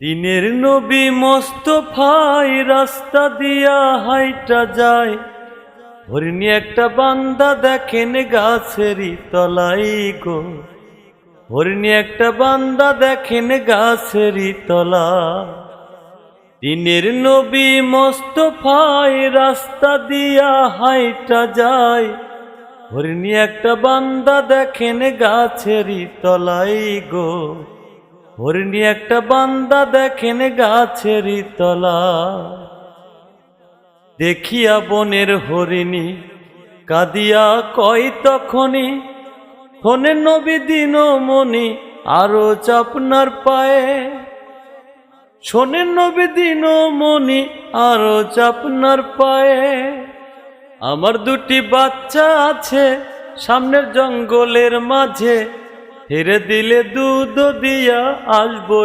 দিনের নবী মোস্তফাই রাস্তা দিয়া হাইটা যায়, হরিণী একটা বান্দা দেখেন গাছেরই তলাই গো। হরিণী একটা বান্দা দেখেন গাছেরই তলা। দিনের নবী মোস্তফাই রাস্তা দিয়া হাইটা যায়, হরিণী একটা বান্দা দেখেন গাছেরই তলাই গো। হরিণী একটা বান্দা দেখেন গাছেরই তলা। দেখিয়া বনের হরিণী কাঁদিয়া কয় তখনই, ফোনের নবী দিনমণি আরো চাপনার পায়ে। শোনেন নবী দিনমণি আরো চাপনার পায়ে। আমার দুটি বাচ্চা আছে সামনের জঙ্গলের মাঝে, হেরে দিলে দুধ দিয়া আসবো